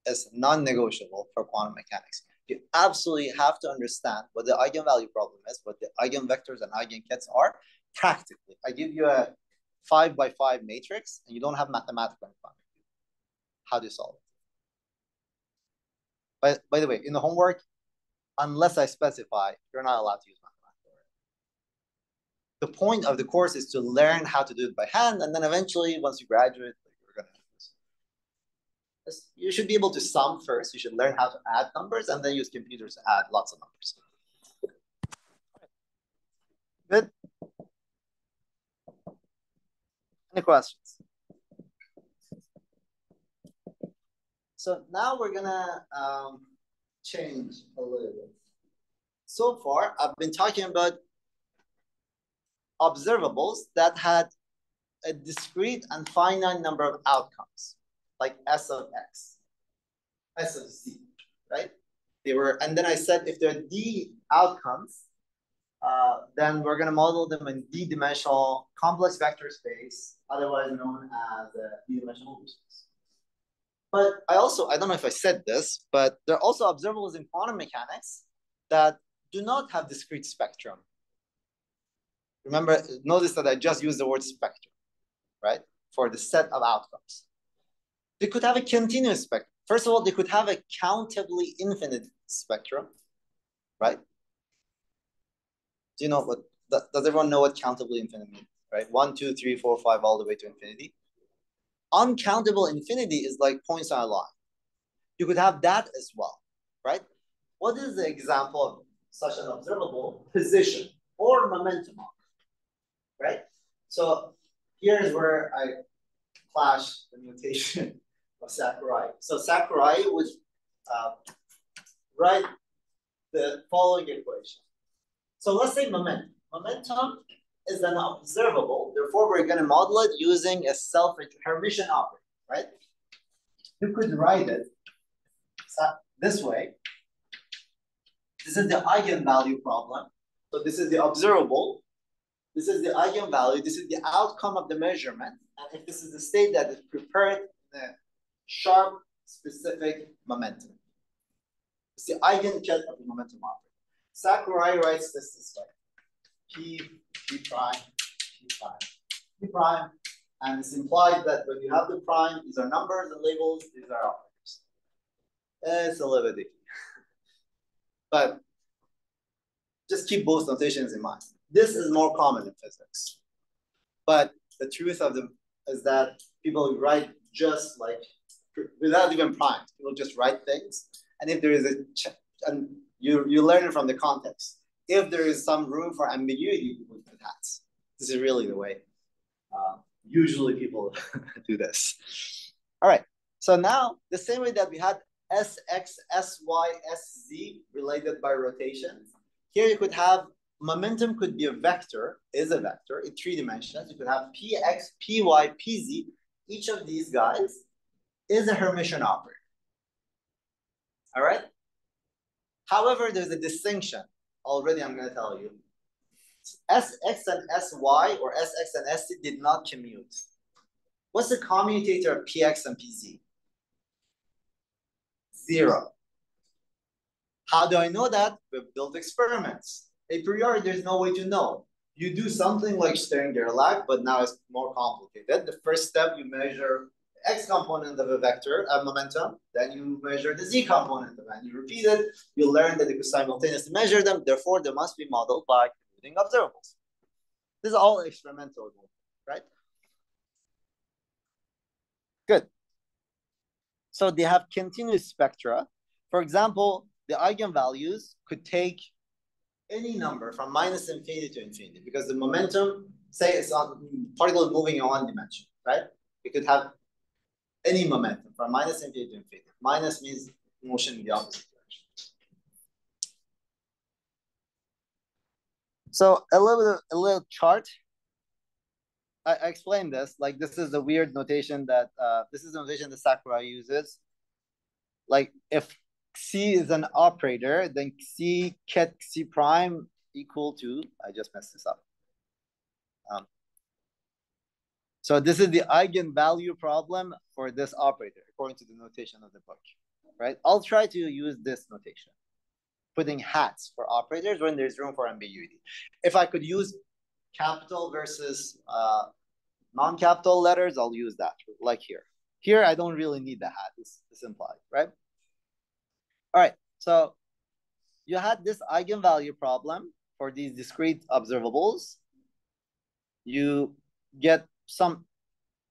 It's non-negotiable for quantum mechanics. You absolutely have to understand what the eigenvalue problem is, what the eigenvectors and eigenkets are practically. I give you a 5x5 matrix and you don't have mathematical in front of you. How do you solve it? By the way, in the homework, unless I specify, you're not allowed to use mathematical. The point of the course is to learn how to do it by hand, and then eventually, once you graduate, you're going to use it. You should be able to sum first. You should learn how to add numbers, and then use computers to add lots of numbers. Good? Any questions? So now we're gonna change a little bit. So far, I've been talking about observables that had a discrete and finite number of outcomes, like S of X, S of Z, right? And then I said if there are D outcomes, then we're going to model them in D-dimensional complex vector space, otherwise known as D-dimensional loop space. But I don't know if I said this, but there are also observables in quantum mechanics that do not have discrete spectrum. Remember, notice that I just used the word spectrum, right? For the set of outcomes. They could have a continuous spectrum. First of all, they could have a countably infinite spectrum, right? Do you know what, does everyone know what countably infinite means, right? 1, 2, 3, 4, 5, all the way to infinity. Uncountable infinity is like points on a line. You could have that as well, right? What is the example of such an observable? Position or momentum, right? So here's where I clash the notation of Sakurai. So Sakurai would write the following equation. So let's say momentum. Momentum is an observable. Therefore, we're going to model it using a Hermitian operator, right? You could write it this way. This is the eigenvalue problem. So this is the observable. This is the eigenvalue. This is the outcome of the measurement. And if this is the state that is prepared in a sharp, specific momentum. It's the eigenket of the momentum operator. Sakurai writes this way. P prime, P prime, P prime. And it's implied that when you have the prime, these are numbers and labels, these are operators. It's a little bit icky. But just keep both notations in mind. This is more common in physics. But the truth of them is that people write just like, without even primes, people just write things. And if there is and you learn it from the context. If there is some room for ambiguity, people put hats. This is really the way usually people do this. All right. So now the same way that we had Sx, Sy, Sz related by rotation, here you could have momentum could be a vector, is a vector in 3 dimensions. You could have Px, Py, Pz. Each of these guys is a Hermitian operator. All right. However, there's a distinction. Already, I'm going to tell you. Sx and Sy or Sx and Sc did not commute. What's the commutator of Px and Pz? 0. How do I know that? We've built experiments. A priori, there's no way to know. You do something like Stern-Gerlach, but now it's more complicated. The first step, you measure the x component of a vector of momentum. Then you measure the z component of it. And you repeat it. You learn that you can simultaneously measure them. Therefore, they must be modeled by computing observables. This is all experimental, right? Good. So they have continuous spectra. For example, the eigenvalues could take any number from minus infinity to infinity because the momentum, say it's on particle moving in 1 dimension, right? You could have any momentum from minus infinity to infinity. Minus means motion in the opposite direction. So a little chart. I explained this. Like this is the weird notation that this is the notation that Sakurai uses. Like if C is an operator, then C ket C prime equal to, I just messed this up. So this is the eigenvalue problem for this operator, according to the notation of the book, right? I'll try to use this notation, putting hats for operators when there's room for ambiguity. If I could use capital versus non-capital letters, I'll use that, like here. Here, I don't really need the hat, it's implied, right? All right, so you had this eigenvalue problem for these discrete observables. You get some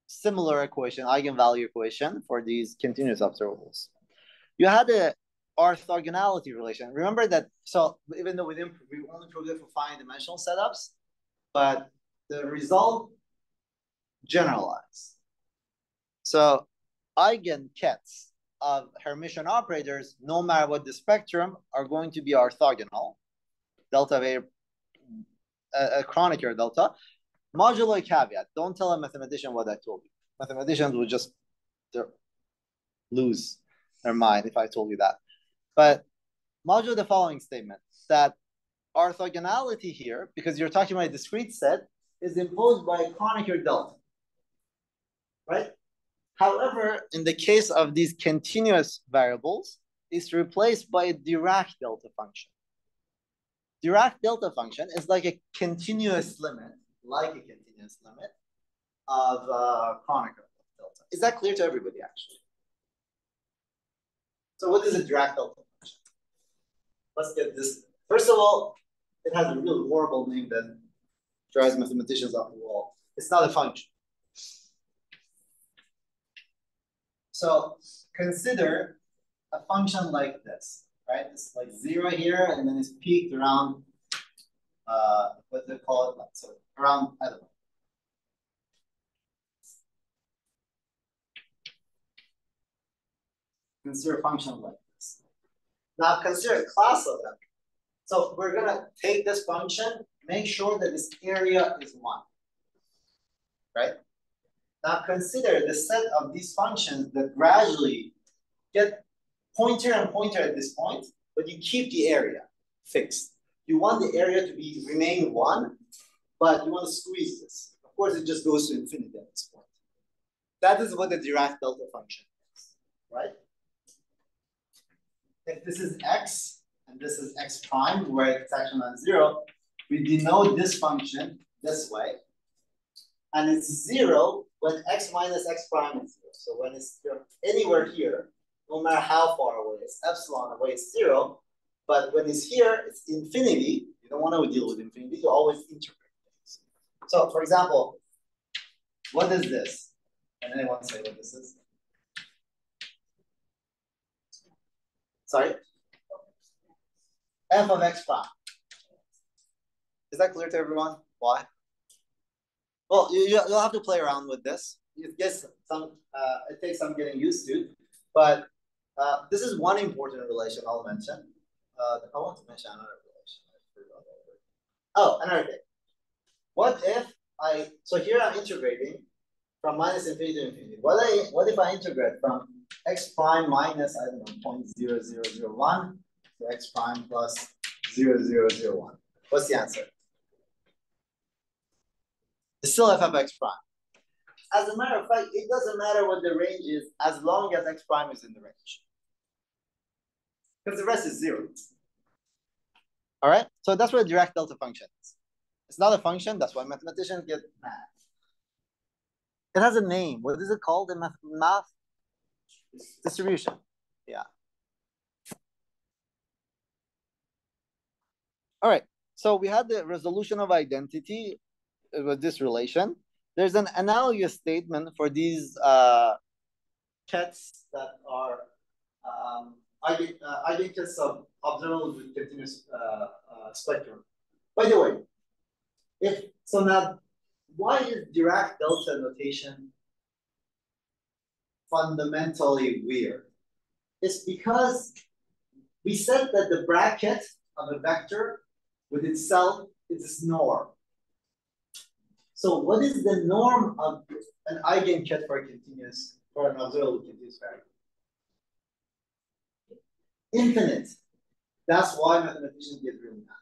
similar equation, eigenvalue equation for these continuous observables. You had a orthogonality relation. Remember that, so even though we only proved it for finite dimensional setups, but the result generalized. So eigenkets of Hermitian operators, no matter what the spectrum, are going to be orthogonal. Delta of a Kronecker delta. Modulo a caveat. Don't tell a mathematician what I told you. Mathematicians would just lose their mind if I told you that. But modulo the following statement, that orthogonality here, because you're talking about a discrete set, is imposed by a Kronecker delta, right? However, in the case of these continuous variables, it's replaced by a Dirac delta function. Dirac delta function is like a continuous limit, of Kronecker delta. Is that clear to everybody, actually? So what is a Dirac delta function? Let's get this. First of all, it has a really horrible name that drives mathematicians off the wall. It's not a function. So consider a function like this, right? It's like 0 here, and then it's peaked around, what they call it, so around, I don't know. Consider a function like this. Now consider a class of them. So we're gonna take this function, make sure that its area is 1, right? Now consider the set of these functions that gradually get pointer and pointer at this point, but you keep the area fixed. You want the area to remain 1, but you want to squeeze this. Of course, it just goes to infinity at this point. That is what the Dirac delta function is, right? If this is x, and this is x prime, where it's actually not 0, we denote this function this way. And it's 0 when x minus x prime is 0. So when it's anywhere here, no matter how far away, it's epsilon away, it's 0. But when it's here, it's infinity. You don't want to deal with infinity. You always integrate things. So for example, what is this? Can anyone say what this is? Sorry? F of x prime. Is that clear to everyone? Why? Well, you'll have to play around with this. It takes some getting used to, but this is one important relation I'll mention. I want to mention another relation. Oh, another thing. What if so here I'm integrating from minus infinity to infinity. What if I integrate from x prime minus, I don't know, 0.0001 to x prime plus 0.0001? What's the answer? It's still f of x prime. As a matter of fact, it doesn't matter what the range is as long as x prime is in the range. Because the rest is 0. All right? So that's what a Dirac delta function is. It's not a function. That's why mathematicians get mad. It has a name. What is it called in math? Distribution. Yeah. All right. So we had the resolution of identity with this relation. There's an analogous statement for these kets that are eigenkets of observables with continuous spectrum. By the way, now, why is Dirac delta notation fundamentally weird? It's because we said that the bracket of a vector with itself is its norm. So what is the norm of an eigenket for an observable continuous variable? Infinite. That's why mathematicians get really mad.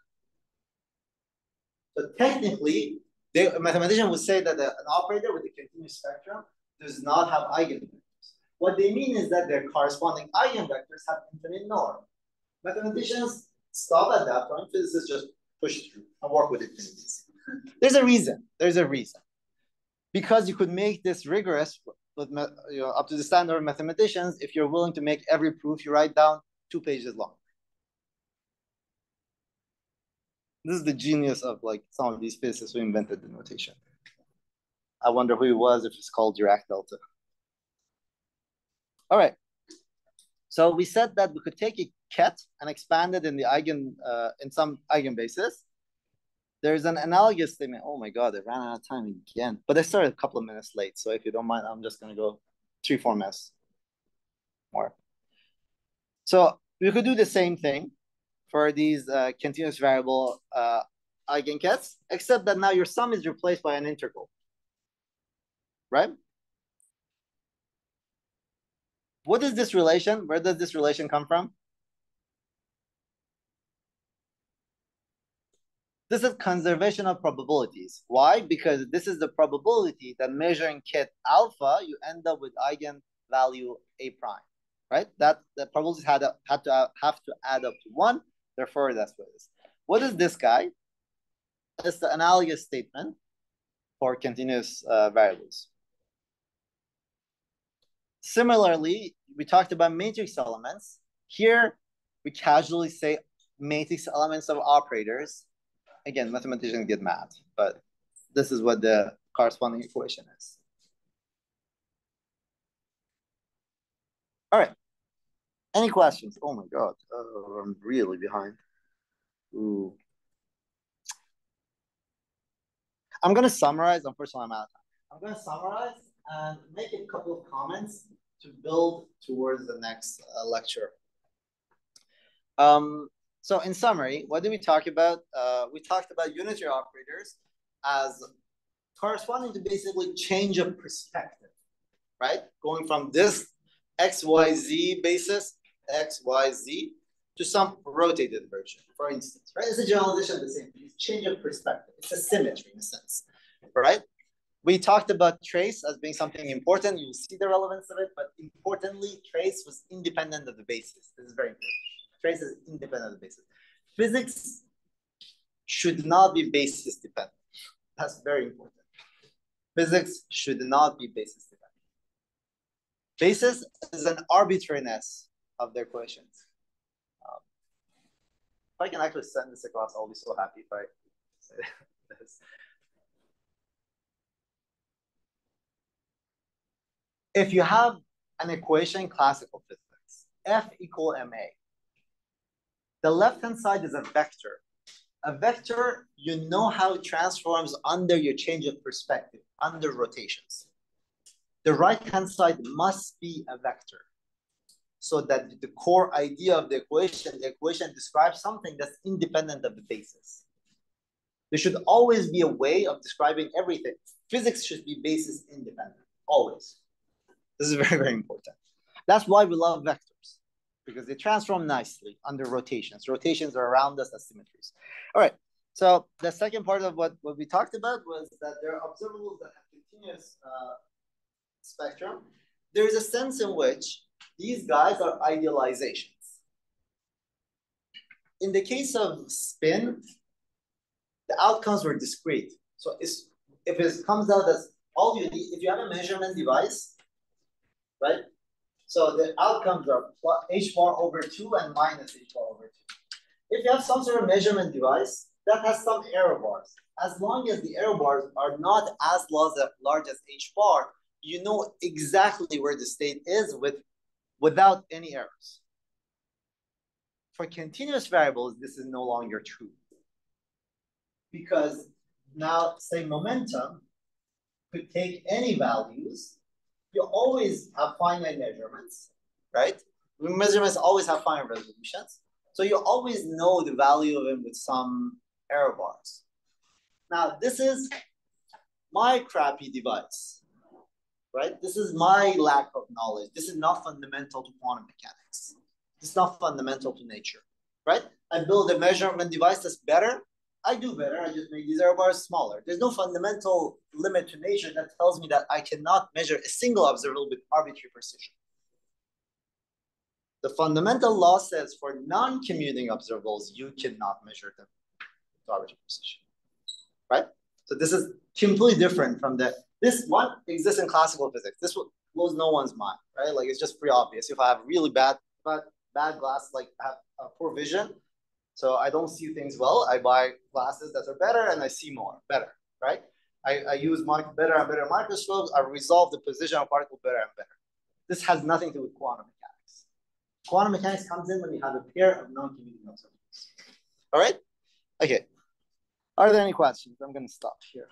So technically, a mathematician would say that an operator with a continuous spectrum does not have eigenvectors. What they mean is that their corresponding eigenvectors have infinite norm. Mathematicians stop at that point. Physicists just push through and work with infinities. There's a reason. There's a reason. Because you could make this rigorous, with, up to the standard of mathematicians, if you're willing to make every proof you write down 2 pages long. This is the genius of like some of these physicists who invented the notation. I wonder who it was, if it's called Dirac delta. All right. So we said that we could take a ket and expand it in the in some eigenbasis. There's an analogous statement. Oh my God, I ran out of time again. But I started a couple of minutes late. So if you don't mind, I'm just going to go 3-4 minutes more. So we could do the same thing for these continuous variable eigenkets, except that now your sum is replaced by an integral, right? What is this relation? Where does this relation come from? This is conservation of probabilities. Why? Because this is the probability that measuring ket alpha, you end up with eigenvalue A prime, right? That the probabilities have to add up to 1. Therefore, that's what it is. What is this guy? It's the analogous statement for continuous variables. Similarly, we talked about matrix elements. Here, we casually say matrix elements of operators. Again, mathematicians get mad, but this is what the corresponding equation is. All right. Any questions? Oh my God, I'm really behind. Ooh. I'm going to summarize. Unfortunately, I'm out of time. I'm going to summarize and make a couple of comments to build towards the next lecture. So in summary, what did we talk about? We talked about unitary operators as corresponding to basically change of perspective, right? Going from this XYZ basis, XYZ, to some rotated version, for instance, right? It's a generalization of the same thing. It's change of perspective. It's a symmetry in a sense, right? We talked about trace as being something important. You'll see the relevance of it, but importantly, trace was independent of the basis. This is very important. Trace is independent of the basis. Physics should not be basis dependent. That's very important. Physics should not be basis dependent. Basis is an arbitrariness of their equations. If I can actually send this across, I'll be so happy if I say this. If you have an equation in classical physics, F equal ma, the left-hand side is a vector. A vector, you know how it transforms under your change of perspective, under rotations. The right-hand side must be a vector, so that the core idea of the equation describes something that's independent of the basis. There should always be a way of describing everything. Physics should be basis independent, always. This is very, very important. That's why we love vectors, because they transform nicely under rotations. Rotations are around us as symmetries. All right, so the second part of what we talked about was that there are observables that have continuous spectrum. There's a sense in which these guys are idealizations. In the case of spin, the outcomes were discrete. So if it comes out as all you need, if you have a measurement device, right? So the outcomes are h bar over 2 and minus h bar over 2. If you have some sort of measurement device that has some error bars, as long as the error bars are not as large as h bar, you know exactly where the state is without any errors. For continuous variables, this is no longer true. Because now, say momentum could take any values. You always have finite measurements, right? Measurements always have finite resolutions. So you always know the value of it with some error bars. Now, this is my crappy device, right? This is my lack of knowledge. This is not fundamental to quantum mechanics. It's not fundamental to nature, right? I build a measurement device that's better. I do better. I just make these error bars smaller. There's no fundamental limit to nature that tells me that I cannot measure a single observable with arbitrary precision. The fundamental law says for non-commuting observables, you cannot measure them with arbitrary precision, right? So this is completely different from this one exists in classical physics. This blows no one's mind, right? Like it's just pretty obvious. If I have really bad glasses, like I have poor vision, so I don't see things well, I buy glasses that are better and I see better, right? I use better and better microscopes. I resolve the position of particle better and better. This has nothing to do with quantum mechanics. Quantum mechanics comes in when you have a pair of non-commuting observables. All right? Okay. Are there any questions? I'm going to stop here.